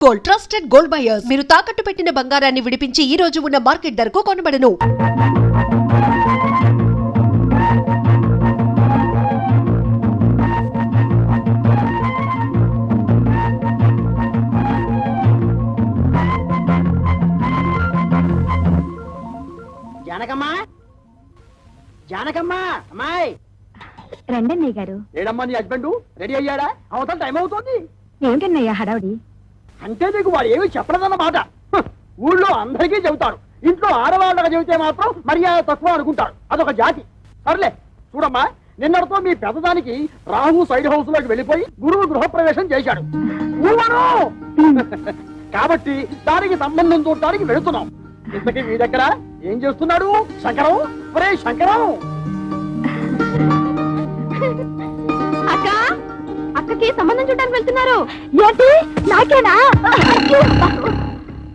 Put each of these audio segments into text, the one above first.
Gold trusted gold buyers మీరు తాకట్టు పెట్టిన బంగారాన్ని విడిపించి ఈ రోజు ఉన్న మార్కెట్ ధరకు కొనబడను. జానకమ్మా, జానకమ్మా, అమ్మాయి రండన్నయ్య గారు. ఏడమ్మా నీ హస్బెండ్ రెడీ అయ్యాడా? అవతల టైం అవుతుంది. ఏమిటన్నయ్య హడావుడి? అంటే నీకు వాడు ఏమి చెప్పలేదన్నమాట. ఊళ్ళో అందరికీ చెబుతారు, ఇంట్లో ఆడవాళ్ళగా చెబితే మాత్రం మర్యాద తక్కువ అనుకుంటారు. అదొక జాతి. సర్లే చూడమ్మా, నిన్నటితో మీ పెద్దదానికి రాహు సైడ్ హౌస్ లోకి వెళ్ళిపోయి గురువు గృహప్రవేశం చేశాడు. కాబట్టి దానికి సంబంధం చూడటానికి వెళుతున్నాం. ఇంతకీ మీ దగ్గర ఏం చేస్తున్నాడు శంకరం? ఒరే శంకరం! అక్క, అక్కకి సంబంధం చూడడానికి వెళ్తున్నారు. ఏంటి నాకేనా?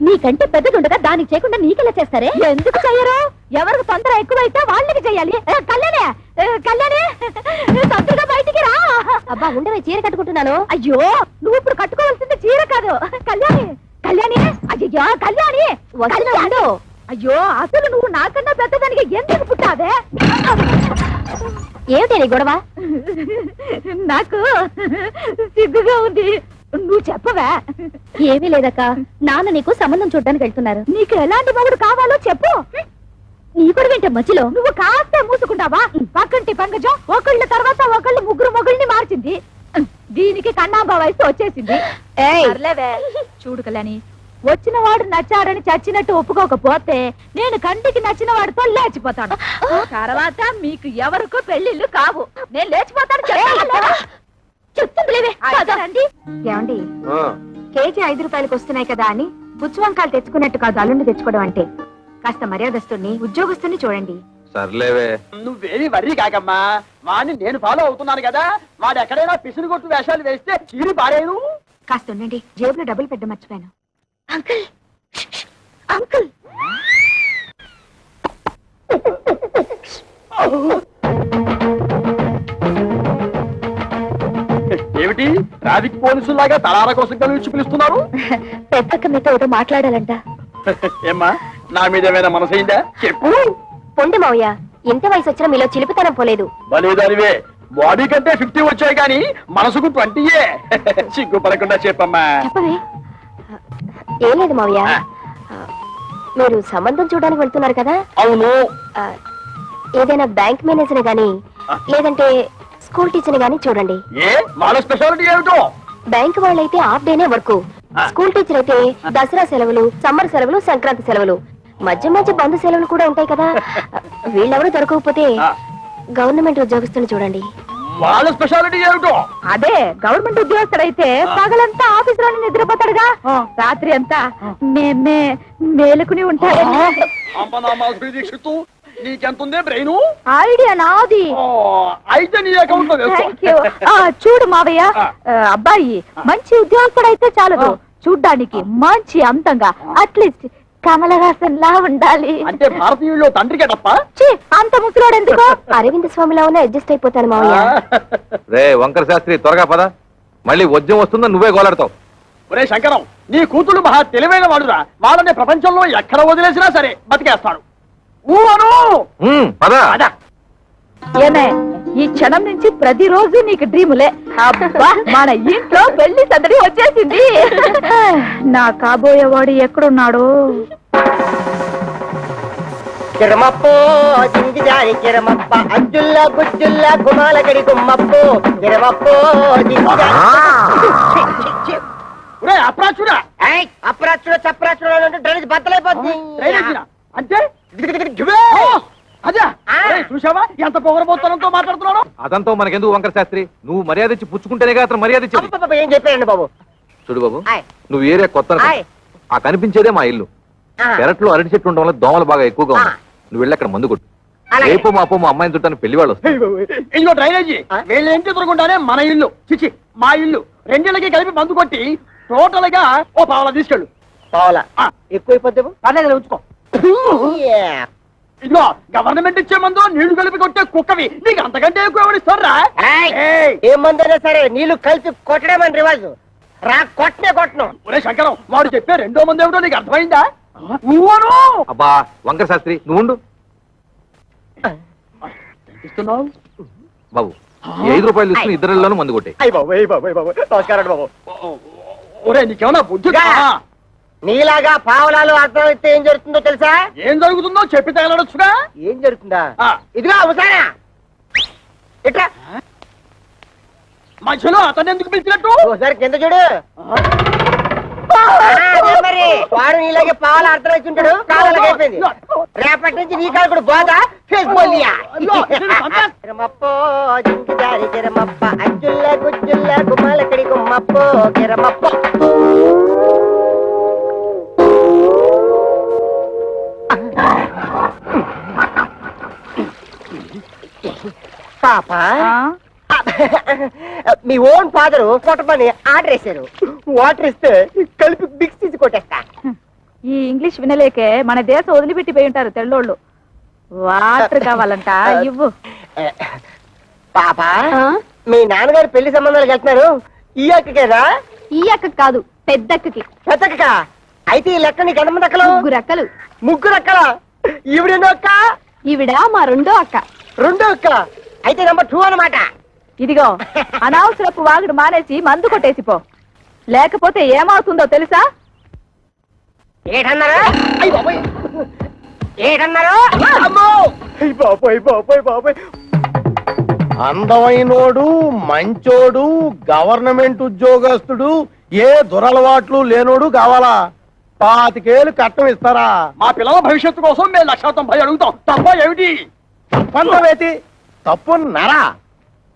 నీకంటే పెద్దదుండగా దానికి చేయకుండా నీకెలా చేస్తారే? ఎందుకు చెయ్యరు? ఎవరికి తొందర ఎక్కువైతే వాళ్ళకి చెయ్యాలి. కళ్యాణే, కళ్యాణి తొందరగా బయటికి రా. అబ్బా ఉండవే, చీర కట్టుకుంటున్నాను. అయ్యో, నువ్వు ఇప్పుడు కట్టుకోవాల్సింది చీర కాదు. కళ్యాణి, కళ్యాణి, అయ్యో కళ్యాణి వస్తున్నాడు. అయ్యో, అసలు నువ్వు నాకన్నా పెద్దదానికి ఎందుకు పుట్టావే? ఏమిటి నీ గొడవ? నాకు సిగ్గుగా ఉంది. నువ్వు చెప్పవా? ఏమీ లేదక్క, నాన్న నీకు సంబంధం చూడడానికి వెళ్తున్నారు. నీకు ఎలాంటి మొగుడు కావాలో చెప్పు. నీ కూడా వింటే మధ్యలో నువ్వు కాస్త మూసుకుంటావా? పక్కంటి పంకజం ఒకళ్ళ తర్వాత ఒకళ్ళు ముగ్గురు మొగుళ్ళని మార్చింది. దీనికి కన్నాంబా వయసు వచ్చేసింది. చూడు కళ్యాణి, వచ్చిన వాడు నచ్చాడని చచ్చినట్టు ఒప్పుకోకపోతే నేను కంటికి నచ్చిన వాడితో లేచిపోతాను. తర్వాత మీకు ఎవరికో పెళ్లిళ్ళు కావు. నేను లేచిపోతాను. ఏమండి, కేజీ 5 రూపాయలకు వస్తున్నాయి కదా అని పుచ్చువంకాయలు తెచ్చుకున్నట్టు కాదు అల్లుండి తెచ్చుకోవడం అంటే. కాస్త మర్యాదస్తుని ఉద్యోగస్తుని చూడండి. సర్లేవే, నువ్వేమి వర్రీ కాకమ్మా. వాడిని నేను ఫాలో అవుతున్నాను కదా. వాడు ఎక్కడైనా పిసిని కొట్టు వేషాలు వేస్తే చీరి పారేను. కాస్త ఉండండి, జేబులో డబ్బులు పెట్ట మర్చిపోయాను. అంకుల్, అంకుల్, ఏమిటి ట్రాఫిక్ పోలీసులాగా తలార కోసం కలిసి పిలుస్తున్నారు? పెద్దక్క మీతో ఏదో మాట్లాడాలంట. ఏమ్మా, నా మీద ఏమైనా మనసైందా? చెప్పు. పొండి మావయ్య, ఎంత వయసు వచ్చినా మీలో చిలిపితనం పోలేదు. బలేదానివే, బాడీ కంటే 50 వచ్చాయి కానీ మనసుకు 20. సిగ్గుపడకుండా చెప్పమ్మా. చెప్పవే. ఏం లేదు మావయ్య, మీరు సంబంధం చూడడానికి వెళ్తున్నారు కదా? అవును. ఏదైనా బ్యాంక్ మేనేజర్ గాని లేదంటే స్కూల్ టీచర్ గాని చూడండి. ఏ వాళ్ళ స్పెషాలిటీ ఏమిటో? బ్యాంక్ వాళ్ళైతే హాఫ్ డేనే వర్క్. స్కూల్ టీచర్ అయితే దసరా సెలవులు, సమ్మర్ సెలవులు, సంక్రాంతి సెలవులు, మధ్య మధ్య బంధు సెలవులు కూడా ఉంటాయి కదా. వీళ్ళెవరూ దొరకకపోతే గవర్నమెంట్ ఉద్యోగస్తుని చూడండి. వాళ్ళ స్పెషాలిటీ ఏమిటో? అదే, గవర్నమెంట్ ఉద్యోగస్తుడైతే పగలంతా ఆఫీస్ లోనే నిద్రపోతాడుగా, రాత్రి అంతా మేలుకుని ఉంటాడు. నీకెంతుందే బ్రెయిన్? ఐడియా నాది. అయితే నీ అకౌంట్ లో వేసుకో. చూడు మావయ్య, అబ్బాయి మంచి ఉద్యోగస్తుడైతే చాలదు, చూడ్డానికి మంచి అందంగా అట్లీస్ట్ కమలహాసన్ లా ఉండాలి. అంటే భారతీయుల్లో తండ్రికే తప్ప అంత ముసలోడు ఎందుకు? అరవింద్ స్వామిలా ఉన్న అడ్జస్ట్ అయిపోతాను మావయ్య. రే వంకర శాస్త్రి, త్వరగా పద, మళ్ళీ వద్యం వస్తుందో నువ్వే గోలాడతావు. ఒరే శంకరం, నీ కూతురు మహా తెలివైన వాడురా. వాళ్ళని ప్రపంచంలో ఎక్కడ వదిలేసినా సరే బతికేస్తాడు. ఏమే, ఈ క్షణం నుంచి ప్రతిరోజు నీకు డ్రీములే. అబ్బా, మన ఇంట్లో పెళ్లి సందడి వచ్చేసింది. నా కాబోయేవాడు ఎక్కడున్నాడు? కిరమప్పో జింజిదారి కిరమప్ప అజ్జుల్లా గుజ్జుల్లా గుమాలగడి గుమ్మప్పో కిరమప్పో అప్రాచుడా అప్రాచుడ చప్రాచుడ డ్రైనేజ్ బద్దలైపోతుంది. అంటే అదే చూసావా ఎంత పొగరబోత్తనంతో మాట్లాడుతున్నాను? అదంతా మనకెందుకు వంకర శాస్త్రి, నువ్వు మర్యాద ఇచ్చి పుచ్చుకుంటేనే అతను మర్యాద ఇచ్చేది. ఏం చెప్పారండి బాబు? చూడు బాబు, నువ్వు ఏరియా కొత్త, ఆ కనిపించేదే మా ఇల్లు. పెరట్లో అరటి చెట్టు ఉండడం వల్ల దోమలు బాగా ఎక్కువగా ఉన్నాయి. నువ్వు వెళ్ళి అక్కడ మందు కొట్టు. రేపు మాపో మా అమ్మాయిని చుట్టాను పెళ్లి వాళ్ళు వస్తారు. ఇదిగో డ్రైనేజీ, వీళ్ళ ఇంటి ఎదురుకుంటానే మన ఇల్లు, చిచి మా ఇల్లు. రెండేళ్ళకి కలిపి మందు కొట్టి టోటల్ గా ఓ పావలా తీసుకెళ్ళు. పావలా ఎక్కువైపోతే పర్లేదు, ఉంచుకో. ఇదిగో గవర్నమెంట్ ఇచ్చే మందు నీళ్లు కలిపి కొట్టే కుక్కవి, నీకు అంతకంటే ఎక్కువ ఎవరిస్తారా? ఏ మందైనా సరే నీళ్లు కలిపి కొట్టడమని రివాజు. రా కొట్టనే కొట్టను. ఒరే శంకరం, వాడు చెప్పే రెండో మంది ఏమిటో నీకు అర్థమైందా? నువ్వును అబ్బా వంకర శాస్త్రి నువ్వు ఉండు. ఇస్తున్నావు. బాబు ఈ 5 రూపాయలు తీసుకుని ఇద్దరిలోనూ మందు కొట్టే. అయ్య బాబు, అయ్య బాబు, అయ్య బాబు, నమస్కారం బాబు. ఒరే నీకేమన్నా బుద్ధి గా. నీలాగా పావలాలు అర్థం అయితే ఏం జరుగుతుందో తెలుసా? ఏం జరుగుతుందో చెప్పి తగలడొచ్చుగా. ఏం జరుగుతుందా? ఆ. ఇదిగా అవసానా ఇట్లా మధ్యలో అతను ఎందుకు పిలిచినట్టు? ఒకసారి కింద చూడు. అదే మరి వాడు నీలాగే పావాల అర్థం వచ్చి ఉంటాడు. కాలాలకు అయిపోయింది. రేపటి నుంచి నీ కాలు కూడా బాగా ఫేస్ బోలియా. కిరమప్పో జింకిదారి కిరమప్ప అజ్జుల్ల గుజ్జుల్ల గుమ్మలకడి గుమ్మప్పో కిరమప్పో. పాప మీ ఓన్ ఫాదర్ కొట్టమని ఆర్డర్ వేశారు. వాటర్ ఇస్తే కలిపి మిక్స్ తీసి కొట్టేస్తా. ఈ ఇంగ్లీష్ వినలేకే మన దేశం వదిలిపెట్టిపోయి ఉంటారు తెల్లోళ్ళు. వాటర్ కావాలంట ఇవ్వు. పాప మీ నాన్నగారు పెళ్లి సంబంధాలకు వెళ్తున్నారు. ఈ అక్కకేనా? ఈ అక్క కాదు, పెద్దక్కకి. పెద్దక్క. అయితే ఈ లెక్క నీకు ఎంతమంది అక్కలు? 3 అక్కలు. 3 అక్కల. ఈవిడెన్నో అక్క? ఈవిడ మా రెండో అక్క. 2 అక్కల. అయితే నెంబర్ 2 అన్నమాట. ఇదిగో అనవసరపు వాగుడు మానేసి మందు కొట్టేసిపో, లేకపోతే ఏమవుతుందో తెలుసా? ఏటన్నారా? అయ్య బాబోయ్. ఏటన్నారా? అమ్మో! అయ్య బాబోయ్, బాబోయ్, బాబోయ్. అందమైనోడు, మంచోడు, గవర్నమెంట్ ఉద్యోగస్తుడు, ఏ దురలవాట్లు లేనోడు కావాలా? 25 ఏళ్ళు కట్టం ఇస్తారా? మా పిల్లల భవిష్యత్తు కోసం మేము 190 అడుగుతాం. తప్ప ఏమిటి? తప్పందవేతి తప్పున్నారా?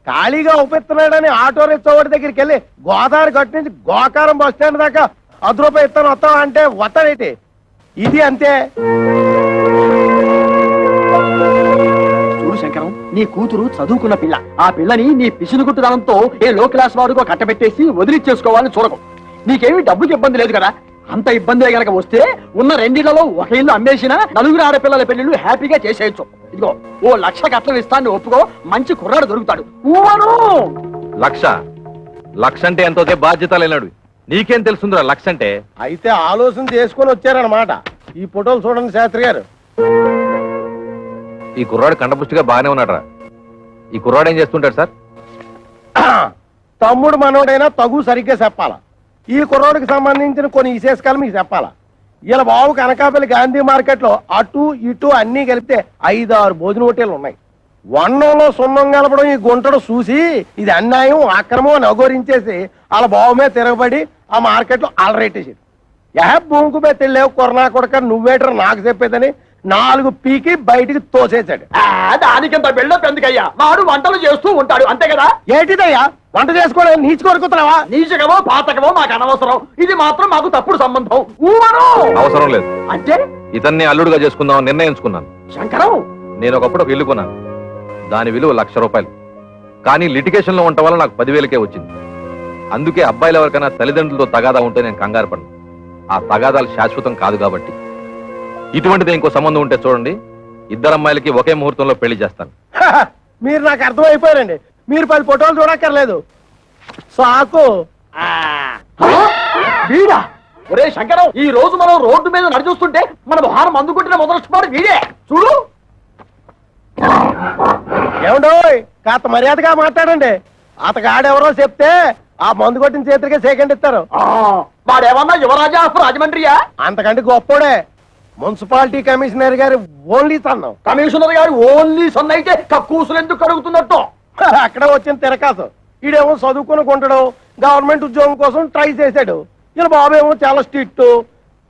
ఖాళీగా ఉపయోగిస్తున్నాడని ఆటో రిక్షావాడి దగ్గరికి వెళ్ళి గోదావరి గట్టు నుంచి గోకారం బస్ స్టాండ్ దాకా 10 రూపాయలు ఇస్తాను వస్తావా అంటే వస్తాడేటి? ఇది అంతే. చూడు శంకరం, నీ కూతురు చదువుకున్న పిల్ల. ఆ పిల్లని నీ పిసినుగుట్టుదనంతో ఏ లో క్లాస్ వాడుకో కట్టబెట్టేసి వదిలిచ్చేసుకోవాలని చూడకు. నీకేమీ డబ్బుకి ఇబ్బంది లేదు కదా. అంత ఇబ్బంది గనక వస్తే ఉన్న 2 ఇళ్లలో ఒక ఇల్లు అమ్మేసినా 4 ఆడపిల్లల పెళ్లిళ్ళు హ్యాపీగా చేసేయచ్చు. ఇదిగో ఓ 1,00,000 కట్నం ఇస్తాను, ఒప్పుకో. మంచి కుర్రాడు దొరుకుతాడు. లక్ష అంటే ఎంతో బాధ్యత లేనాడు. నీకేం తెలుసుందిరా లక్ష అంటే? అయితే ఆలోచన చేసుకొని వచ్చారనమాట. ఈ ఫోటోలు చూడండి శాస్త్రి గారు. ఈ కుర్రాడు కండపుష్టిగా బాగానే ఉన్నాడురా. ఈ కుర్రాడు ఏం చేస్తుంటాడు సార్? తమ్ముడు మనోడైనా తగు సరిగ్గా చెప్పాలా. ఈ కుర్రోడికి సంబంధించిన కొన్ని విశేషాలు మీకు చెప్పాలా. ఇలా బాబు కనకాపల్లి గాంధీ మార్కెట్ లో అటు ఇటు అన్ని కలిపితే 5-6 భోజన హోటళ్లు ఉన్నాయి. వన్నంలో సున్నం కలపడం ఈ గుంటడు చూసి ఇది అన్యాయం, అక్రమం అని అఘోరించేసి వాళ్ళ బాబు మీద తిరగబడి ఆ మార్కెట్ లో అలరేటేసాడు. భూమికి మీద తెలియవు కొరనా కొడక నువ్వేటర్ నాకు చెప్పేదని 4 పీకి బయటికి తోసేశాడు. దానికింత బిల్డప్ ఎందుకయ్యా? వాడు వంటలు చేస్తూ ఉంటాడు, అంతే కదా. ఏంటిదయ్యా వంట చేసుకోవడం? నీచు కొరుకుతున్నావా? నీచకమో పాతకమో మాకు అనవసరం. ఇది మాత్రం మాకు తప్పుడు సంబంధం. అవసరం లేదు. అంటే ఇతన్ని అల్లుడుగా చేసుకుందాం నిర్ణయించుకున్నాను. శంకరం, నేను ఒకప్పుడు ఒక ఇల్లు కొన్నాను. దాని విలువ 1,00,000 రూపాయలు. కానీ లిటిగేషన్ లో ఉండటం వల్ల నాకు 10,000కే వచ్చింది. అందుకే అబ్బాయిలు ఎవరికైనా తల్లిదండ్రులతో తగాదా ఉంటే నేను కంగారు పడను. ఆ తగాదాలు శాశ్వతం కాదు కాబట్టి. ఇటువంటిది ఇంకో సంబంధం ఉంటే చూడండి, 2 అమ్మాయిలకి ఒకే ముహూర్తంలో పెళ్లి చేస్తాను. మీరు నాకు అర్థమైపోయారండి. మీరు 10 ఫోటోలు చూడక్కర్లేదు. సాకు. వీడా? ఒరే శంకరం, ఈ రోజు మనం రోడ్డు మీద నడిచూస్తుంటే మన మొహారం మందు కొట్టిన మొదలొచ్చిపోడు వీడే. చూడు. ఏమండో కాస్త మర్యాదగా మాట్లాడండి. అతగాడెవరో చెప్తే ఆ మందు కొట్టిన చేతులకే సెకండ్ ఇస్తారు. వాడేమన్నా యువరాజా ఆఫ్ రాజమండ్రియా? అంతకంటే గొప్పోడే. మున్సిపాలిటీ కమిషనర్ గారి ఓన్లీ సన్నం. కమిషనర్ గారు ఓన్లీ సన్ అయితే కక్కూసులు ఎందుకు కడుగుతున్నట్టు? అక్కడ వచ్చిన తిరకాసు. ఈడేమో చదువుకుని కొంటాడు, గవర్నమెంట్ ఉద్యోగం కోసం ట్రై చేశాడు. ఇలా బాబేమో చాలా స్ట్రిక్ట్,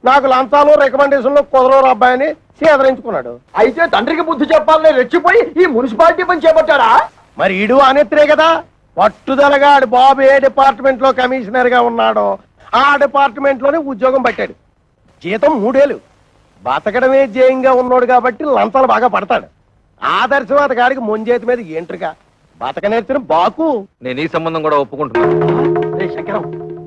నాకు లంచాలు రికమెండేషన్లు కుదరరు అబ్బాయిని సేదరించుకున్నాడు. అయితే తండ్రికి బుద్ధి చెప్పాలని రెచ్చిపోయి ఈ మున్సిపాలిటీ పని చేపట్టాడా? మరి ఈడు అనేత్రే కదా. పట్టుదలగా ఆడు బాబు ఏ డిపార్ట్మెంట్ లో కమిషనర్ గా ఉన్నాడో ఆ డిపార్ట్మెంట్ లోనే ఉద్యోగం పట్టాడు. జీతం 3 ఏళ్ళు. బతకడమే జయంగా ఉన్నాడు కాబట్టి లంచాలు బాగా పడతాడు. ఆదర్శవాద గారికి ముంజేతి మీద ఏంట్రుగా బతక నేర్చిన బాకు. నేను ఈ సంబంధం కూడా ఒప్పుకుంటున్నాను. రే శంకరం,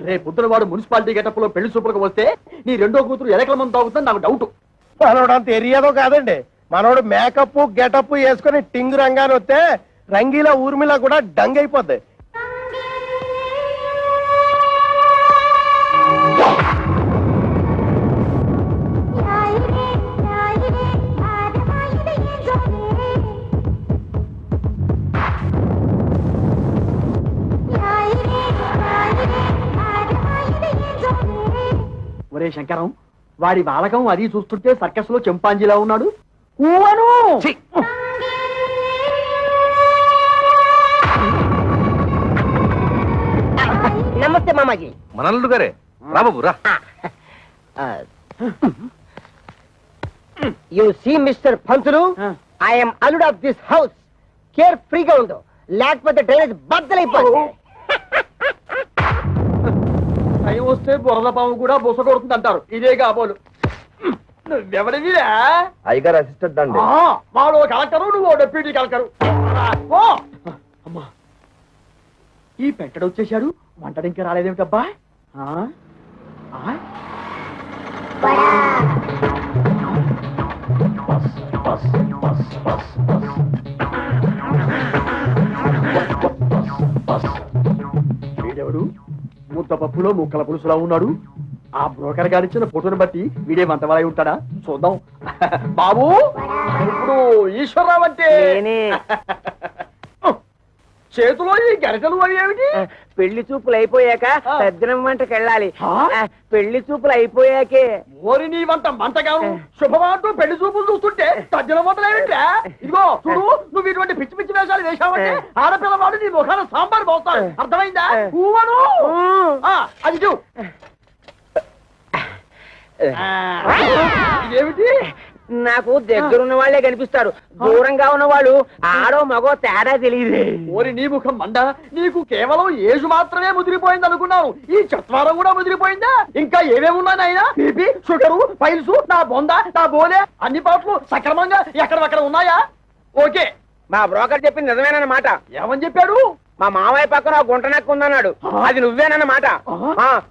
రే పొద్దున వాడు మున్సిపాలిటీ గెటప్ లో పెళ్లి చూపులకు వస్తే నీ రెండో కూతురు ఎలకల మంది తాగుతుందని నాకు డౌట్. మనోడు అంత ఎరియాదో కాదండి. మనోడు మేకప్ గెటప్ వేసుకుని టింగు రంగాన్ని వస్తే రంగీలా ఊర్మిలా కూడా డంగ్ అయిపోద్ది. ఒరే శంకరం, వాడి బాలకం అది చూస్తుంటే సర్కస్ లో చెంపాంజీలా ఉన్నాడు. ఊవను నమస్తే మామాజీ. మనల్లుడు గారే రా బాబు రా. You see mister Pantulu, I'm అల్లుడ్ ఆఫ్ దిస్ హౌస్. కేర్ ఫ్రీగా ఉండు, లేకపోతే డ్రైనేజ్ బద్దలైపోతుంది. టైం వస్తే బురద పాము కూడా బుస కొడుతుంది అంటారు. ఇదే కాబోలు. నువ్వెవడివిరా? అయ్యగారు అసిస్టెంట్ అండి. వాడు కలెక్టరు, నువ్వు డెప్యూటీ కలెక్టరు. అమ్మా, ఈ పెట్టడు వచ్చేసాడు. వంటడు ఇంకా రాలేదేమిటబ్బా? వీడెవడు? ముద్ద పప్పులో ముక్కల పులుసులా ఉన్నాడు. ఆ బ్రోకర్ గారిచ్చిన ఫోటోని బట్టి వీడే మంతవాలై ఉంటాడా? చూద్దాం. బాబు, ఇప్పుడు ఈశ్వరరావు అంటే చేతిలో ఈ గరిటలు అవి ఏమిటి? పెళ్లి చూపులు అయిపోయాక సజ్జనం వంటకి వెళ్ళాలి. పెళ్లి చూపులు అయిపోయాకే. ఓరి నీ వంట మంటగాను శుభమాంటూ పెళ్లి చూపులు చూస్తుంటే తజ్జన వంటలేమిట్రా? ఇదిగో చూడు, నువ్వు ఇటువంటి పిచ్చి పిచ్చి వేషాలు వేశావంటే ఆడపిల్లవాడు నీ ముఖాన సాంబార్ పోస్తాడు. అర్థమైందా? ఊవను అది చూ. ఇదేమిటి? నాకు దగ్గరున్న వాళ్ళే కనిపిస్తారు, దూరంగా ఉన్న వాళ్ళు ఆడో మగో తేడా తెలియదు. ఓరి నీ ముఖం మండ, నీకు కేవలం ఏజు మాత్రమే ముదిరిపోయింది అనుకున్నాను. ఈ చత్వారం కూడా ముదిరిపోయిందా? ఇంకా ఏమేమి ఉన్నాయి నాయనా? బీపీ, షుగరు, పైల్స్, నా బొంద, నా బోలే అన్ని పాటలు సక్రమంగా ఎక్కడక్కడ ఉన్నాయా? ఓకే. మా బ్రోకర్ చెప్పింది నిజమేనన్నమాట. ఏమని చెప్పాడు? మా మామయ్య పక్కన గుంట నక్కు ఉందన్నాడు. అది నువ్వేనన్నమాట.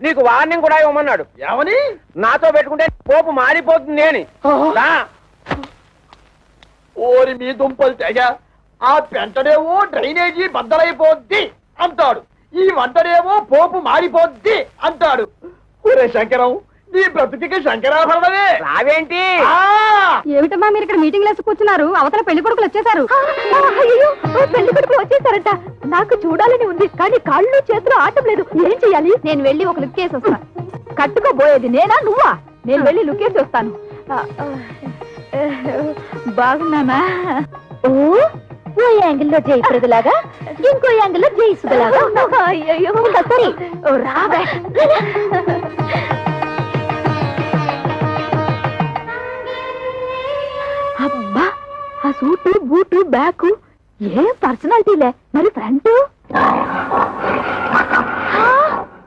నీకు వార్నింగ్ కూడా ఇవ్వమన్నాడు. ఏమని? నాతో పెట్టుకుంటే పోపు మారిపోతుంది అని. ఓరి మీ దుంపలు తెగ, ఆ పెంటడేమో డ్రైనేజీ బద్దలైపోద్ది అంటాడు, ఈ వంటడేమో పోపు మారిపోద్ది అంటాడు. ఒరే శంకరం, నీ బ్రతుకి శంకరాభరణమే. రావేంటి? ఏమిటమ్మా మీరు ఇక్కడ మీటింగ్ లేసి కూర్చున్నారు? అవతల పెళ్లి కొడుకులు వచ్చేసారు. పెళ్లి కొడుకులు వచ్చేసారట. నాకు చూడాలని ఉంది, కానీ కాళ్ళు చేతులు ఆటం లేదు. ఏం చెయ్యాలి? నేను వెళ్ళి ఒక లుక్ వేసి వస్తాను. కట్టుకోబోయేది నేనా నువ్వా? నేను వెళ్ళి లుక్ వేసి వస్తాను. బాగున్నానా? ఓ యాంగిల్లో జయప్రదలాగా, ఇంకో యాంగిల్లో జయసుధలాగా. అయ్యో సరే, రావే. అబ్బా, ఆ సూటు బూటు బ్యాగు ఏం పర్సనాలిటీలే. మరి ఫ్రంట్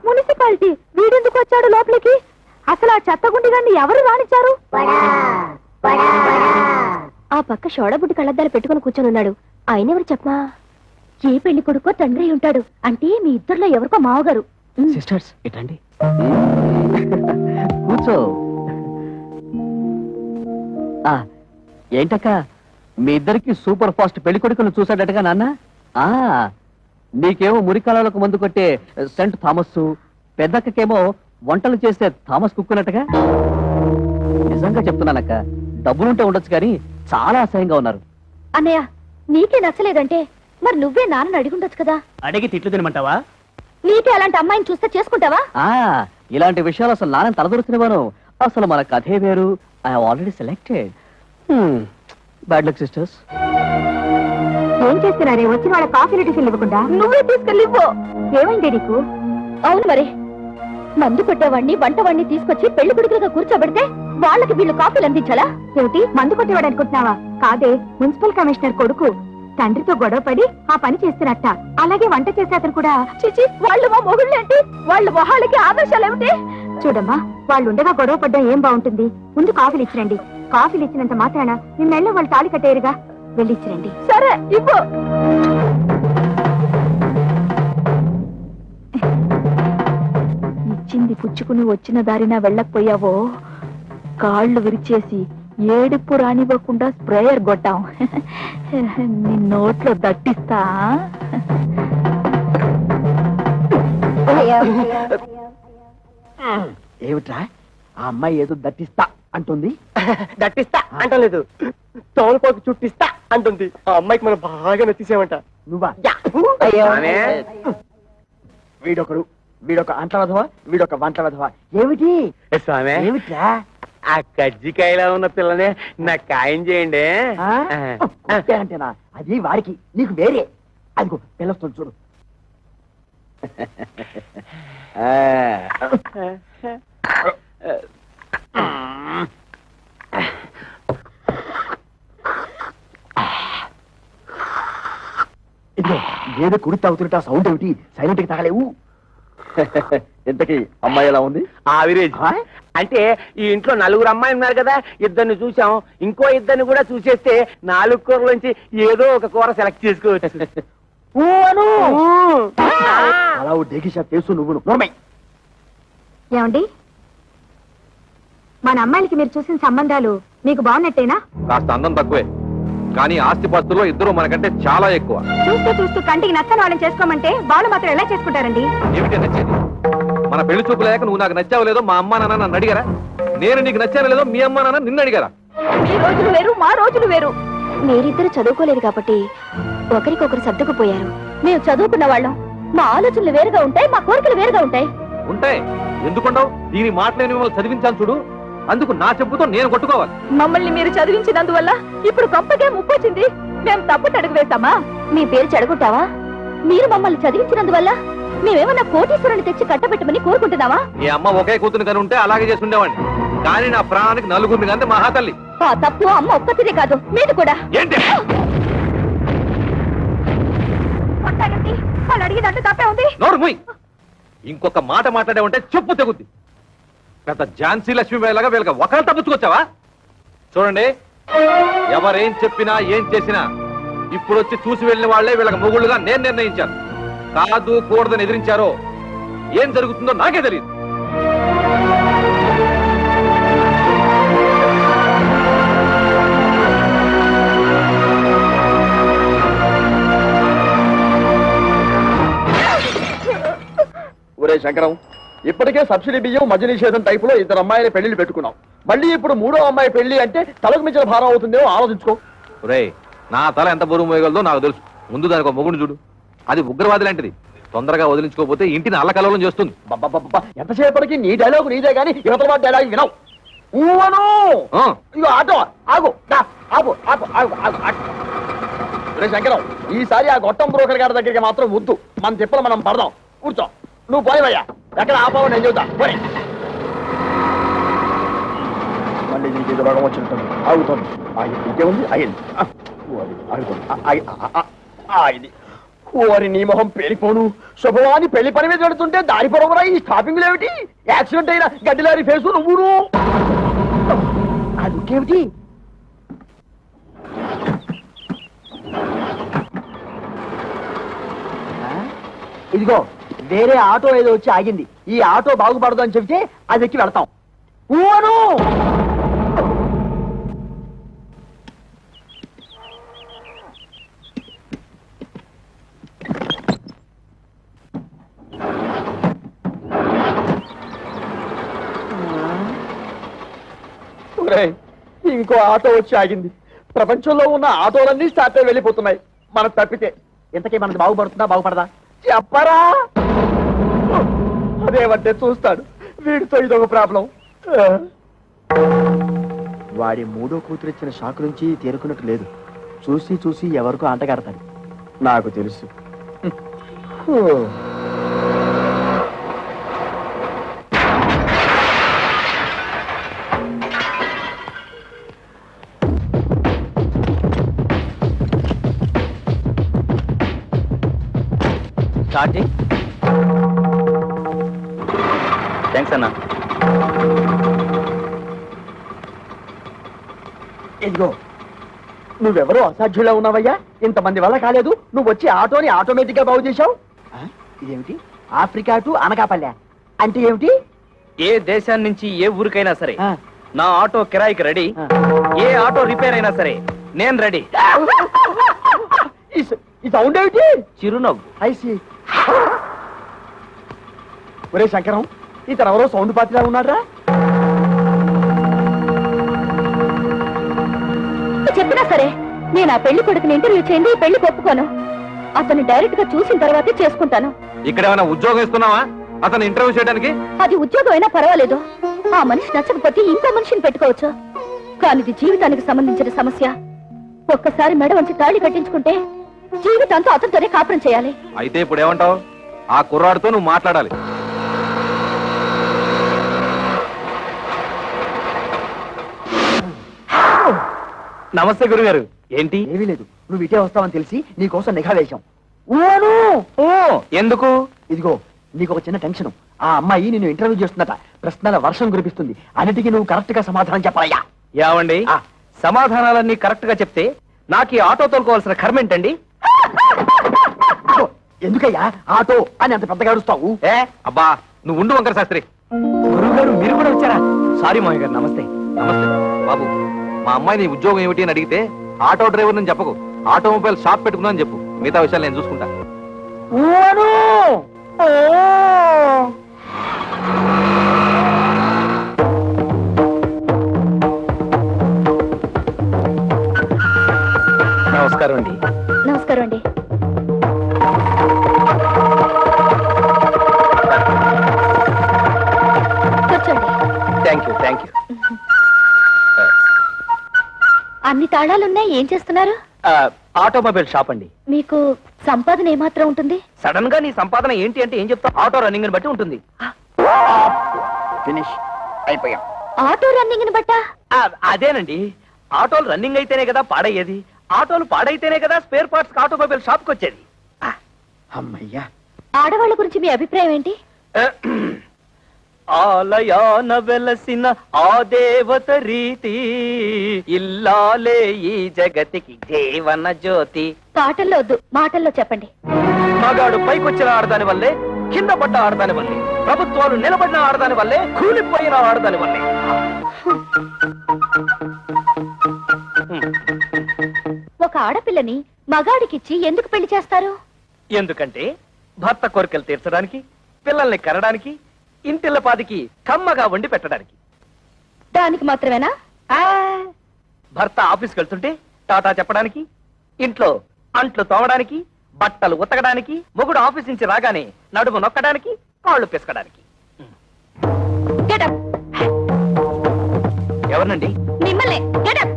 మున్సిపాలిటీ. వీడెందుకు వచ్చాడు లోపలికి? అసలు ఆ చెత్తగుండి గారిని ఎవరు రానిచ్చారు? ఆ పక్క షోడబుడ్డి కళ్ళద్దాలు పెట్టుకుని కూర్చొని ఉన్నాడు. ఆయన ఎవరు చెప్పమా? ఏ పెళ్లి కొడుకో తండ్రి ఉంటాడు. అంటే మీ ఇద్దరిలో ఎవరికో మావగారు. సిస్టర్స్ ఇటండి, కూర్చో. ఏంటక్క, మీ ఇద్దరికి సూపర్ ఫాస్ట్ పెళ్లి కొడుకును చూసాడటగా నాన్న? నీకేమో మురికాలకు మందు కొట్టే సెంట్ థామస్, పెద్దక్కకేమో వంటలు చేసే థామస్ కుక్కున్నట్టుగా. నిజంగా చెప్తున్నానక్క, డబ్బులుంటే ఉండొచ్చు కానీ చాలా అసహ్యంగా ఉన్నారు. అన్నయ్య, నీకే నచ్చలేదంటే మరి నువ్వే నాన్నని అడిగుండొచ్చు కదా. అడిగి తిట్లు తినమంటావా? నీకే అలాంటి అమ్మాయిని చూస్తే చేసుకుంటావా? ఇలాంటి విషయాలు అసలు నాన్న తలదొరుతున్నాను. అసలు మన కథే వేరు. I have already selected. Bad luck sisters. ఏం చేస్తున్నారే? వచ్చిన వాళ్ళ కాఫీ టిఫిన్ ఇవ్వకుండా నువ్వే తీసుకెళ్ళిపో. ఏమైంది నీకు? అవును మరి, మందు కొట్టేవాడిని వంటవాడిని తీసుకొచ్చి పెళ్లి కొడుకులుగా కూర్చోబెడితే వాళ్ళకి వీళ్ళు కాఫీలు అందించాలా? ఏమిటి, మందు కొట్టేవాడు అనుకుంటున్నావా? కాదే, మున్సిపల్ కమిషనర్ కొడుకు తండ్రితో గొడవ పడి ఆ పని చేస్తున్నట్ట. అలాగే వంట చేసే అతను కూడా. చిచి, వాళ్ళు మా మొగుళ్ళేంటి? వాళ్ళ మొహాలకి ఆదర్శాలు ఏమిటి? చూడమ్మా, వాళ్ళు ఉండగా గొడవ పడ్డం ఏం బాగుంటుంది? ముందు కాఫీలు ఇచ్చిరండి. కాఫీలు ఇచ్చినంత మాత్రాన నిన్నెళ్ళ వాళ్ళు తాళి కట్టేరుగా. వెళ్ళిచ్చిరండి. సరే, ఇవ్వు. ఇచ్చింది పుచ్చుకుని వచ్చిన దారిన వెళ్ళకపోయావో కాళ్ళు విరిచేసి ఏడుపు రానివ్వకుండా స్ప్రేయర్ కొట్టాం. నీ నోట్లో దట్టిస్తా. ఏమిట్రా, ఆ అమ్మాయి ఏదో దట్టిస్తా అంటుంది? దట్టిస్తా అంటలేదు, తోలుకోకి చుట్టిస్తా అంటుంది. ఆ అమ్మాయికి మనం బాగా నచ్చేసామంట. నువ్వా? అయ్యో, వీడొకడు వీడొక అంట్ల వెధవ, వీడొక వంట వెధవ. ఏమిటి స్వామి ఏమిట్రా ఆ కజ్జికాయలో ఉన్న పిల్లనే నాకు ఖాయం చేయండి. ఆ? అంతేనంటేనా? అది వారికి, నీకు వేరే. అదిగో పిల్లస్తుంది చూడు. ఇదిగో ఏదో కుడి తాగుతుంటే సౌండ్ ఏమిటి? సైలెంట్ కి తాగలేవు. ఇంతకీ అమ్మాయి ఎలా ఉంది? ఆవిరేజ్. ఆ? అంటే ఈ ఇంట్లో నలుగురు అమ్మాయి ఉన్నారు కదా, ఇద్దరిని చూసాం, ఇంకో ఇద్దరిని కూడా చూసేస్తే 4 కూరలోంచి ఏదో ఒక కూర సెలెక్ట్ చేసుకోవచ్చు. ఊ అను. అలా డేకి షాప్ తెలుసు నువ్వు నోర్మై. ఏమండి, మన అమ్మాయిలకి మీరు చూసిన సంబంధాలు మీకు బాగున్నట్టేనా? కాస్త అందం తక్కువే, కానీ ఆస్తిపాస్తుల్లో ఇద్దరు మనకంటే చాలా ఎక్కువ. చూస్తూ చూస్తూ కంటికి నచ్చని వాళ్ళని చేసుకోమంటే వాళ్ళు మాత్రం ఎలా చేసుకుంటారండి? ఏమిటి నచ్చేది? మన పెళ్లి చూపు లేక నువ్వు నాకు నచ్చావు లేదో మా అమ్మా నాన్న నన్ను అడిగారా? నేను నీకు నచ్చాను లేదో మీ అమ్మా నాన్న నిన్ను అడిగారా? మీ రోజులు వేరు, మా రోజులు వేరు. మీరిద్దరు చదువుకోలేదు కాబట్టి ఒకరికొకరు సర్దుకుపోయారు. మేము చదువుకున్న వాళ్ళం, మా ఆలోచనలు వేరుగా ఉంటాయి, మా కోరికలు వేరుగా ఉంటాయి. ఉంటాయి, ఎందుకుండవు? దీని మాటలేని మిమ్మల్ని చదివించాను చూడు, అందుకు నా చెప్పుతో నేను కొట్టుకోవాలి. మమ్మల్ని మీరు చదివించినందువల్ల ఇప్పుడు గొప్పకే ముప్పొచ్చింది. మేము తప్పు అడుగు వేస్తామా? మీ పేరు చెడగొట్టావా? మీరు మమ్మల్ని చదివించినందువల్ల మేమేమన్నా కోటీశ్వరుని తెచ్చి కట్టబెట్టమని కోరుకుంటున్నావా? మీ అమ్మ ఒకే కూతురు కని ఉంటే అలాగే చేసి ఉండేవాడిని, కానీ నా ప్రాణానికి నలుగురిని కంటే మహాతల్లి. ఆ తప్పు అమ్మ ఒక్కతిదే కాదు, మీది కూడా. ఏంటి? కొట్టాలండి, వాళ్ళు అడిగినట్టు తప్పే ఉంది. నోరు మూయ్. ఇంకొక మాట మాట్లాడే ఉంటే చెప్పు తెగుద్ది. పెద్ద ఝాన్సీ లక్ష్మీబాయిలాగా వీళ్ళకి ఒకరు తప్పించుకొచ్చావా? చూడండి, ఎవరేం చెప్పినా ఏం చేసినా ఇప్పుడు వచ్చి చూసి వెళ్ళిన వాళ్లే వీళ్ళకి మొగుళ్ళుగా నేను నిర్ణయించాను. కాదు కూడదని ఎదిరించారో ఏం జరుగుతుందో నాకే తెలియదు. ఒరే శంకరం, ఇప్పటికే సబ్సిడీ బియ్యం మద్య నిషేధం టైపులో 2 అమ్మాయిల పెళ్లిళ్ళు పెట్టుకున్నాం. మళ్ళీ ఇప్పుడు 3వ అమ్మాయి పెళ్లి అంటే తలకు మించిన భారం అవుతుందేమో ఆలోచించుకో. ఒరేయ్, నా తల ఎంత బరువు మోయగలదో నాకు తెలుసు. ముందు దానికి ఒక మొగుడు చూడు, అది ఉగ్రవాది లాంటిది. తొందరగా వదిలించుకోకపోతే ఇంటిని అల్లకల్లోలం చేస్తుంది. ఎంతసేపటికి నీ డైలాగ్ నీదే గానీ యువతల వాడి డైలాగ్ వినవు. ఊవను ఆ, ఇగో ఆటో ఆగు, దా, ఆగు ఆగు ఆగు ఆగు ఆగు. ఒరే శంకరం, ఈసారి ఆ గొట్టం బ్రోకర్ గారి దగ్గరికి మాత్రం వద్దు. మన తిప్పలు మనం పడదాం. కూర్చో, నువ్వు పోయివయ్యా. ఎక్కడ ఆపావు నేను చెబుతా. పోయి. మళ్ళీ నీకు ఇది రోగం వచ్చినట్టుంది. ఆగుతుంది. ఇంకేముంది? అయింది. ఆగుతుంది. ఆగింది. ఓరి నీ మొహం పేలిపోను. శుభవాని పెళ్లి పని మీద పెడుతుంటే దారి పొడవురా ఈ స్టాపింగ్లు ఏమిటి? యాక్సిడెంట్ అయిన గడ్డిలారి ఫేసు నువ్వును. అదుకేమిటి? ఇదిగో వేరే ఆటో ఏదో వచ్చి ఆగింది. ఈ ఆటో బాగుపడదు అని చెబితే అది ఎక్కి వెళ్తాం. ఊను ఇంకో ఆటో వచ్చి ఆగింది. ప్రపంచంలో ఉన్న ఆటోలన్నీ స్టార్ట్ అయి వెళ్ళిపోతున్నాయి. మనం తప్పితే ఇంతకీ మనది బాగుపడుతుందా బాగుపడదా చెప్పరా? అదేమంటే చూస్తాడు. వీడితో ఇదొక ప్రాబ్లం. వాడి 3వ కూతురు ఇచ్చిన షాక్ నుంచి తేరుకున్నట్టు లేదు. చూసి చూసి ఎవరికో అంటగడతాడు. నాకు తెలుసు. థ్యాంక్స్ అన్నా. ఇదిగో నువ్వెవరో అసాధ్యులా ఉన్నావయ్యా. ఇంతమంది వల్ల కాలేదు. నువ్వు వచ్చి ఆటోని ఆటోమేటిక్ గా బాగు చేశావు. ఇదేమిటి? ఆఫ్రికా టు అనకాపల్లె అంటే ఏమిటి? ఏ దేశాన్ని నుంచి ఏ ఊరికైనా సరే ఆ. నా ఆటో కిరాయికి రెడీ. ఆ. ఏ ఆటో రిపేర్ అయినా సరే నేను రెడీ. ఈ సౌండ్ ఏమిటి? చిరునవ్వు. ఐసి. ఒరే శంకరం, ఇతను ఎవరో సౌండ్ పార్టీలా ఉన్నారా? చెప్పినా సరే నేను ఆ పెళ్లి కొడుకుని ఇంటర్వ్యూ చేయండి, పెళ్లి ఒప్పుకోను. అతను డైరెక్ట్ గా చూసిన తర్వాతే చేసుకుంటాను. ఇక్కడ ఏమైనా ఉద్యోగం ఇస్తున్నావా? అతను ఇంటర్వ్యూ చేయడానికి? అది ఉద్యోగం అయినా పర్వాలేదు. ఆ మనిషి నచ్చకపోతే ఇంకో మనిషిని పెట్టుకోవచ్చు. కానీ ఇది జీవితానికి సంబంధించిన సమస్య. ఒక్కసారి మెడ వంచి తాళి కట్టించుకుంటే జీవితాంతో అతనితోనే కాపురం చేయాలి. అయితే ఇప్పుడు ఏమంటావు? ఆ కుర్రాడితో నువ్వు మాట్లాడాలి. నమస్తే గురుగారు. ఏంటి? ఏమీ లేదు, నువ్వు ఇటే వస్తావని తెలిసి నీకోసం నిఘా వేశాం. ఓ ఎందుకు? ఇదిగో నీకు ఒక చిన్న టెన్షన్. ఆ అమ్మాయి నిన్ను ఇంటర్వ్యూ చేస్తుందట. ప్రశ్నల వర్షం కురిపిస్తుంది. అన్నిటికీ నువ్వు కరెక్ట్ గా సమాధానం చెప్పాలయ్యా. ఏమండి, సమాధానాలన్నీ కరెక్ట్ గా చెప్తే నాకు ఈ ఆటో తోలుకోవాల్సిన కర్మ ఏంటండి? ఎందుకయ్యా ఆటో అని అంత పెద్దగా అరుస్తావు? అబ్బా నువ్వు ఉండు వంకర శాస్త్రి. గురువుగారు మీరు కూడా వచ్చారా? సారీ మావయ్య గారు. నమస్తే. నమస్తే బాబు. మా అమ్మాయి నీ ఉద్యోగం ఏమిటి అని అడిగితే ఆటో డ్రైవర్ అని చెప్పకు, ఆటోమొబైల్ షాప్ పెట్టుకున్నాను చెప్పు. మిగతా విషయాలు నేను చూసుకుంటా. నమస్కారం అండి. నమస్కారం అండి. కూర్చోండి. Thank you. అన్ని తాళాలున్నాయి. ఏం చేస్తున్నారు? ఆటోమొబైల్ షాప్ అండి. మీకు సంపాదన ఏమాత్రం ఉంటుంది? సడన్ గా నీ సంపాదన ఏంటి అంటే ఏం చెప్తావు? ఆటో రన్నింగ్ బట్టి ఉంటుంది. ఫినిష్ అయిపోయాం. ఆటో రన్నింగ్ బట్టా? అదేనండి, ఆటోలు రన్నింగ్ అయితేనే కదా పాడయ్యేది. ఆటోలు పాడైతేనే కదా స్పేర్ పార్ట్స్ ఆటోమొబైల్ షాప్ కి వచ్చేది. అమ్మయ్యా. ఆడవాళ్ళ గురించి మీ అభిప్రాయం ఏంటి? ఆలయాన వెలసిన ఆ దేవత రీతి, ఇల్లాలే ఈ జగతికి జీవన జ్యోతి. పాటల్లో వద్దు, మాటల్లో చెప్పండి. మగాడు పైకొచ్చిన ఆడదాని వల్లే, కింద పడ్డ ఆడదాని వల్లే, ప్రభుత్వాలు నిలబడిన ఆడదాని వల్లే, కూలిపోయిన ఆడదాని వల్లే. ఒక ఆడపిల్లని మగాడికిచ్చి ఎందుకు పెళ్లి చేస్తారు? ఎందుకంటే భర్త కోరికలు తీర్చడానికి, పిల్లల్ని కనడానికి, ఇంటిల్లపాదికి కమ్మగా వండి పెట్టడానికి. దానికి మాత్రమేనా? భర్త ఆఫీస్కి వెళ్తుంటే టాటా చెప్పడానికి, ఇంట్లో అంట్లు తోమడానికి, బట్టలు ఉతకడానికి, మొగుడు ఆఫీస్ నుంచి రాగానే నడుము నొక్కడానికి, కాళ్ళు పిసకడానికి. Get up. ఎవరినండి? మిమ్మల్ని. Get up.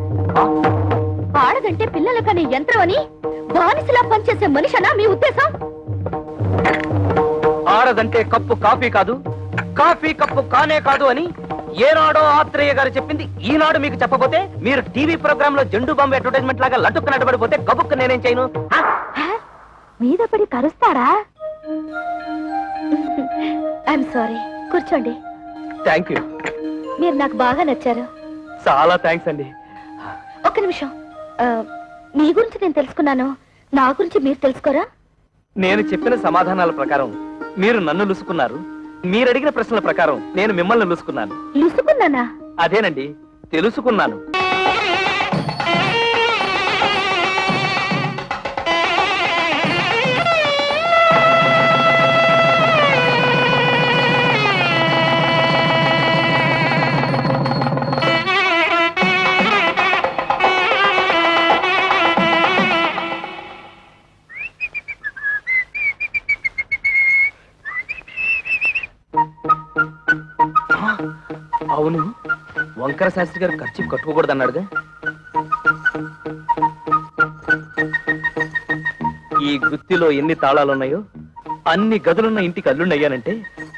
ఆడదంటే పిల్లల కనే యంత్రం అని బానిసలా పనిచేసే మనిషనా మీ ఉద్దేశం? ఆడదంటే కప్పు కాఫీ కాదు, కాఫీ కప్పు కానే కాదు అని ఏనాడో ఆత్రేయ గారు చెప్పింది ఈనాడు మీకు చెప్పబోతే, మీరు టీవీ ప్రోగ్రామ్ లో జెండు బాంబు అడ్వర్టైజ్మెంట్ లాగా లటుక్కు నడబడిపోతే గబుక్కు నేనేం చేయను? మీద పడి కరుస్తాడా? I'm sorry. కూర్చోండి. Thank you. మీరు నాకు బాగా నచ్చారు. చాలా థ్యాంక్స్ అండి. ఒక్క నిమిషం. మీ గురించి నేను తెలుసుకున్నాను, నా గురించి మీరు తెలుసుకోరా? నేను చెప్పిన సమాధానాల ప్రకారం మీరు నన్ను లుసుకున్నారు, మీరు అడిగిన ప్రశ్నల ప్రకారం నేను మిమ్మల్ని లుసుకున్నాను. లుసుకున్నానా? అదేనండి, తెలుసుకున్నాను. అవును, వంకర శాస్త్రి గారు ఖర్చు కట్టుకోకూడదు అన్నాడుగా. ఈ గుత్తిలో ఎన్ని తాళాలున్నాయో అన్ని గదులున్న ఇంటికి అల్లుండయ్యానంటే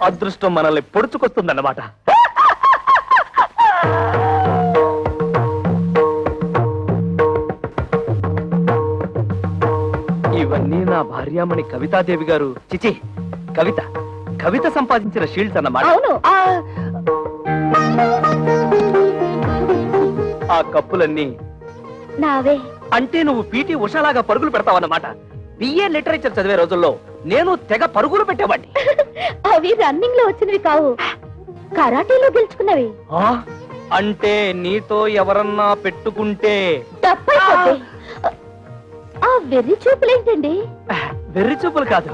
అదృష్టం మనల్ని పొడుచుకొస్తుందన్నమాట. ఇవన్నీ నా భార్యామణి కవితాదేవి గారు, చిచి కవిత కవిత సంపాదించిన షీల్డ్స్ అన్నమాట. అవును. ఆ కప్పులన్నీ నావే. అంటే నువ్వు పీటీ ఉషాలాగా పరుగులు పెడతావన్నమాట. బిఏ లిటరేచర్ చదివే రోజుల్లో నేను తెగ పరుగులు పెట్టేవాడిని. అవి రన్నింగ్ లో వచ్చినవి కావు, కరాటీలో గెలుచుకున్నవి. అంటే నీతో ఎవరన్నా పెట్టుకుంటే తప్పైపోతే ఆ వెర్రి చూపులేంటండి? వెర్రి చూపులు కాదు,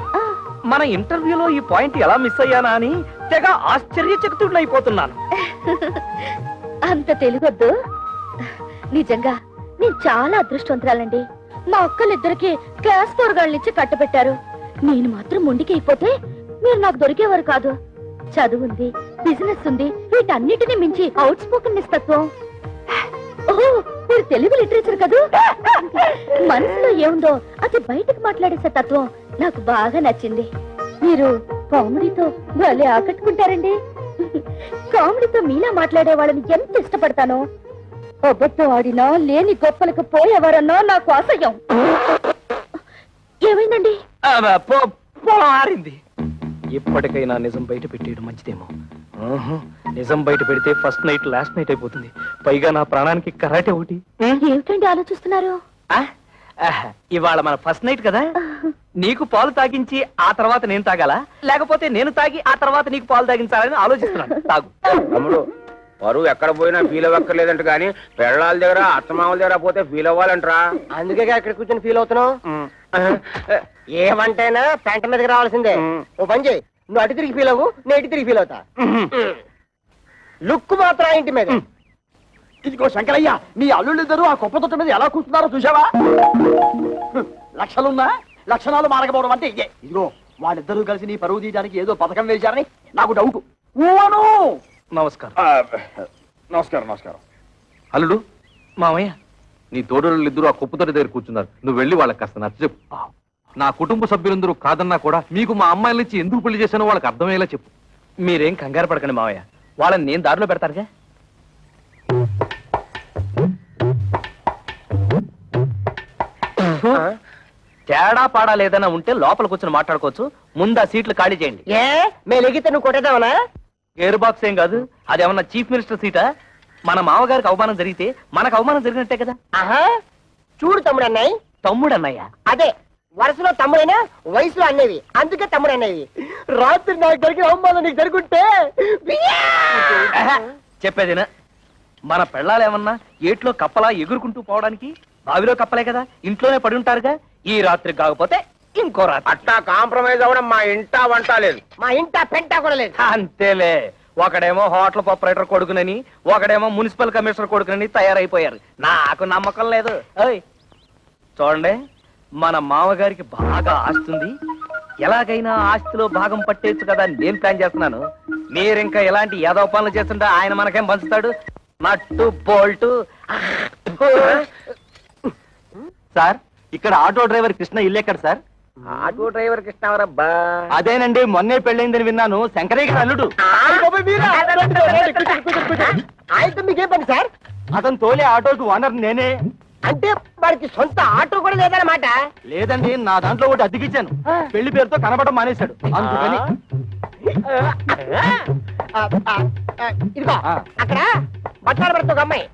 మన ఇంటర్వ్యూలో ఈ పాయింట్ ఎలా మిస్ అయ్యానా అని తెగ ఆశ్చర్యచకితుడినైపోతున్నాను. అంత తెలుగొద్దు. నిజంగా నేను చాలా అదృష్టవంతురాలండి. మా అక్కలిద్దరికి క్లాస్ 4 నుంచి కట్టబెట్టారు. నేను మాత్రం మొండికి అయిపోతే మీరు నాకు దొరికేవారు కాదు. చదువుంది, బిజినెస్ ఉంది, వీటన్నిటిని మించి అవుట్ స్పోకెన్ తత్వం. ఓహో, మీరు తెలుగు లిటరేచర్ కదూ. మనసులో ఏముందో అది బయటకు మాట్లాడేసే తత్వం నాకు బాగా నచ్చింది. మీరు కామెడీతో భలే ఆకట్టుకుంటారండి. కామెడీతో మీలా మాట్లాడే వాళ్ళని ఎంత ఇష్టపడతానో. అబద్ధం ఆడినా లేని గొప్పలకు పోయేవారన్నా నాకు అసహ్యం. ఏమైందండి? పొలం ఆరింది. ఎప్పటికైనా నిజం బయట పెట్టేయడం మంచిదేమో. నిజం బయట పెడితే ఫస్ట్ నైట్ లాస్ట్ నైట్ అయిపోతుంది. పైగా నా ప్రాణానికి కరాటే ఒకటి. ఏమిటండి ఆలోచిస్తున్నారు? ఇవాళ మన ఫస్ట్ నైట్ కదా, నీకు పాలు తాగించి ఆ తర్వాత నేను తాగాలా, లేకపోతే నేను తాగి ఆ తర్వాత నీకు పాలు తాగించాలని ఆలోచిస్తున్నాను. తాగు. తమ్ముడు పరువు ఎక్కడ పోయినా ఫీల్ అవ్వక్కర్లేదంట కానీ పెళ్ళాల దగ్గర అత్తమామల దగ్గర పోతే ఫీల్ అవ్వాలంటరా. అందుకే ఇక్కడ కూర్చొని ఫీల్ అవుతున్నావు. ఏమంటైనా పెంట మీదకి రావాల్సిందే. ఓ పని చేయి, నువ్వు అటు తిరిగి ఫీల్ అవ్వు, నేను ఇటు తిరిగి ఫీల్ అవుతా. లుక్ మాత్రం ఆ ఇంటి మీద. ఇదిగో శంకరయ్య, నీ అల్లుళ్ళిద్దరూ ఆ కుప్ప తొట్టు మీద ఎలా కూర్చున్నారో చూసావా? లక్షలున్నా లక్షణాలు మారకపోవడం అంటే ఇదే. ఇదిగో వాళ్ళిద్దరూ కలిసి నీ పరువు తీయడానికి ఏదో పథకం వేశారని నాకు డౌట్. నమస్కారం. నమస్కారం. నమస్కారం. అల్లుడు, మామయ్య, నీ తోడళ్ళు ఇద్దరు ఆ కుప్పతోటి దగ్గర కూర్చున్నారు. నువ్వు వెళ్ళి వాళ్ళకి కాస్త నచ్చ చెప్పు. నా కుటుంబ సభ్యులందరూ కాదన్నా కూడా మీకు మా అమ్మాయిల నుంచి ఎందుకు పెళ్లి చేశానో వాళ్ళకి అర్థమయ్యేలా చెప్పు. మీరేం కంగారు పడకండి మామయ్య, వాళ్ళని నేను దారిలో పెడతానుగా. తేడా పాడా లేదన్నా ఉంటే లోపల కూర్చొని మాట్లాడుకోవచ్చు. ముందు ఆ సీట్లు ఖాళీ చేయండి. ఏ మేము ఎగితే నువ్వు కొట్టేదావనా? గేర్ బాక్స్ ఏం కాదు, అదేమన్నా చీఫ్ మినిస్టర్ సీటా? మన మామగారికి అవమానం జరిగితే మనకు అవమానం జరిగినట్టే కదా. ఆహా, చూడు తమ్ముడు అన్నాయి. తమ్ముడు అన్నయ్య అదే వరుసలో తమ్ముడైనా వయసులో అన్నవి, అందుకే తమ్ముడు అన్నవి. రాత్రి నాకు జరిగిన అవమానం నీకు జరుగుంటే చెప్పేదినా, మన పెళ్ళాలు ఏమన్నా ఏట్లో కప్పలా ఎగురుకుంటూ పోవడానికి బావిలో కప్పలే కదా, ఇంట్లోనే పడి ఉంటారుగా. ఈ రాత్రి కాకపోతే ఇంకో రాత్రి. అట్టా కాంప్రమైజ్ అవ్వడం మా ఇంటా వంట లేదు. మా ఇంట పెంట కూడా లేదు. అంతేలే, ఒకడేమో హోటల్ ఆపరేటర్ కొడుకునని, ఒకడేమో మున్సిపల్ కమిషనర్ కొడుకునని తయారైపోయారు. నాకు నమ్మకం లేదు. ఓయ్ చూడండి, మన మామగారికి బాగా ఆస్తుంది. ఎలాగైనా ఆస్తిలో భాగం పట్టేచ్చు కదా అని నేను ప్లాన్ చేస్తున్నాను. మీరింకా ఎలాంటి యాదవ పనులు చేస్తుంటే ఆయన మనకేం పంచుతాడు? నట్టు బోల్టు. సార్, ఇక్కడ ఆటో డ్రైవర్ కృష్ణ ఇల్లు ఎక్కడ సార్? Auto driver కృష్ణవరబ్బా. అదేనండి, మొన్నే పెళ్ళైందని విన్నాను. శంకరయ్య గారు అల్లుడు. ఆయనతో మీకేం పని సార్? అతను తోలే ఆటోకి ఓనర్ నేనే. అంటే వాడికి సొంత ఆటో కూడా లేదన్నమాట. లేదండి, నా దాంట్లో ఒకటి అద్దెకిచ్చాను. పెళ్లి పేరుతో కనబడడం మానేశాడు, అందుకని. ఇదిగో అక్కడ బట్టాలు పడుతూ ఒక అమ్మాయి,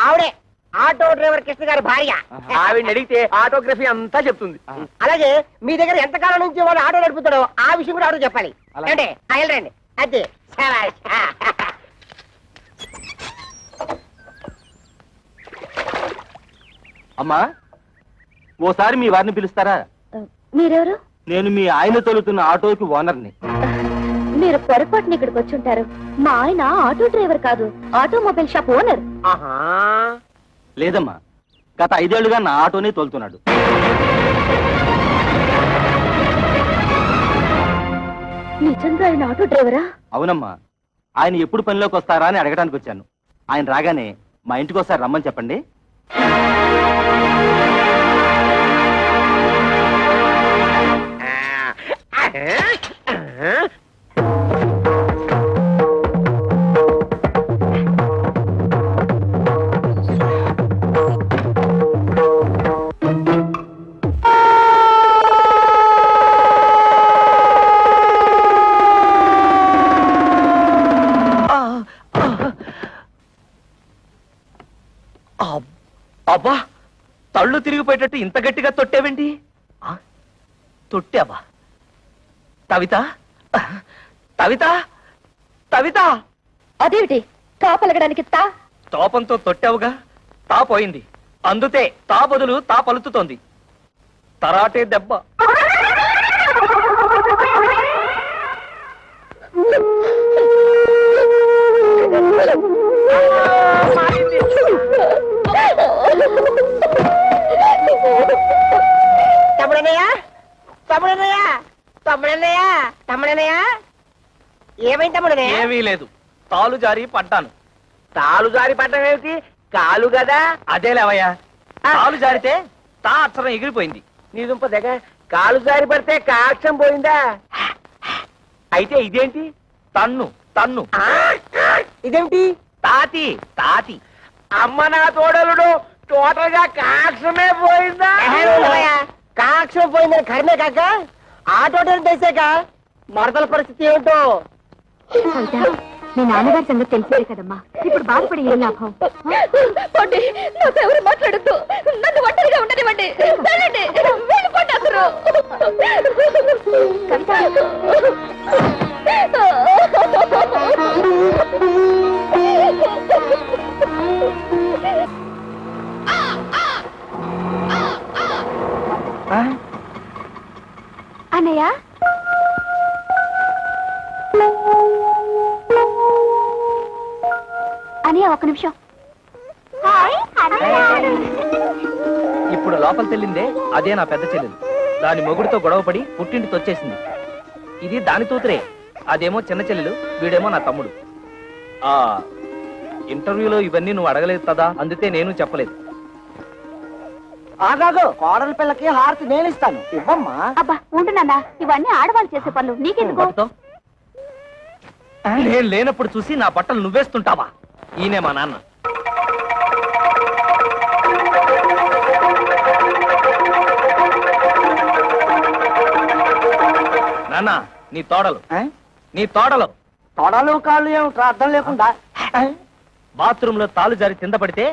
ఆవిడే ఆటో డ్రైవర్ కృష్ణ గారి భార్య. ఆవిడ అడిగితే ఆటోగ్రఫీ అంతా చెప్తుంది. అలాగే మీ దగ్గర ఎంతకాలం నుంచి వాడు ఆటో నడుపుతాడో ఆ విషయం కూడా ఆటో చెప్పాలి. అంటే రండి. అదే అమ్మా, ఓసారి మీ వారిని పిలుస్తారా? మీరెవరు? నేను మీ ఆయన తోలుతున్న ఆటోకి ఓనర్ని. మీరు పొరపాటున ఇక్కడికి వచ్చి ఉంటారు. మా ఆయన ఆటో డ్రైవర్ కాదు, ఆటోమొబైల్ షాప్ ఓనర్. లేదమ్మా, గత 5 ఏళ్లుగా నా ఆటోనే తోలుతున్నాడు. నిజంగా ఆయన ఆటో డ్రైవరా? అవునమ్మా, ఆయన ఎప్పుడు పనిలోకి వస్తారా అని అడగడానికి వచ్చాను. ఆయన రాగానే మా ఇంటికి ఒకసారి రమ్మని చెప్పండి. అబ్బా, తళ్ళు తిరిగిపోయేటట్టు ఇంత గట్టిగా తొట్టేవేంటి? తొట్టావా? కవిత, కవిత, కవిత! అదేమిటి తాపలగడానికి తోపంతో తొట్టావుగా, తా పోయింది. అందుతే తా బదులు తా పలుకుతోంది. తరాటే దెబ్బ. తమ్ముడన్నయ్య, తమ్ముడన్నయ్య, తమ్ముడనే ఏమీ లేదు, తాలు జారి పడ్డాను. తాలు జారి పట్టం ఏమిటి? కాలు కదా. అదే లేవయ్యా, తాలు జారితే తా అక్షరం ఎగిరిపోయింది. నీ దుంప దగ్గర కాలు జారి పడితే కాక్షం పోయిందా? అయితే ఇదేంటి? తన్ను తన్ను. ఇదేమిటి? తాతి తాతి. అమ్మ నా తోడలుడు, టోటల్ గా కాక్షమే పోయిందా? కాక్షం పోయిందని కర్మే కాక ఆ టోటల్ తెసాక మరదల పరిస్థితి ఏమిటో. మీ నాన్నగారి సంగతి తెలిసిందే కదమ్మా, ఇప్పుడు బాధపడి ఏం లాభం? నాతో ఎవరు మాట్లాడద్దు, నన్ను ఒంటరిగా ఉండనివ్వండి. వెళ్ళండి, వెళ్ళిపోండి అందరూ. అన్నయ్య, అన్నయ్య ఒక నిమిషం. ఇప్పుడు లోపల తెల్లిందే అదే నా పెద్ద చెల్లెలు. దాని మొగుడితో గొడవపడి పుట్టింటికి వచ్చేసింది. ఇది దాని తూతురే, అదేమో చిన్న చెల్లెలు, వీడేమో నా తమ్ముడు. ఆ ఇంటర్వ్యూలో ఇవన్నీ నువ్వు అడగలేదు కదా, అందుకే నేను చెప్పలేదు. ఆగాగు, కోడల పిల్లకి హారతి నేను ఇస్తాను, ఇవ్వమ్మా. అబ్బా ఉంటున్నా, ఇవన్నీ ఆడవాళ్ళు చేసే పనులు, నీకెందుకు? పట్టుతో. నేను లేనప్పుడు చూసి నా బట్టలు నువ్వేస్తుంటావా? ఈయనే మా నాన్న. నాన్న, నీ తోడలు, నీ తోడలు. తొడలు కాళ్ళు ఏమిట్రా అర్థం లేకుండా? బాత్రూమ్ లో తాలు జారి కింద పడితే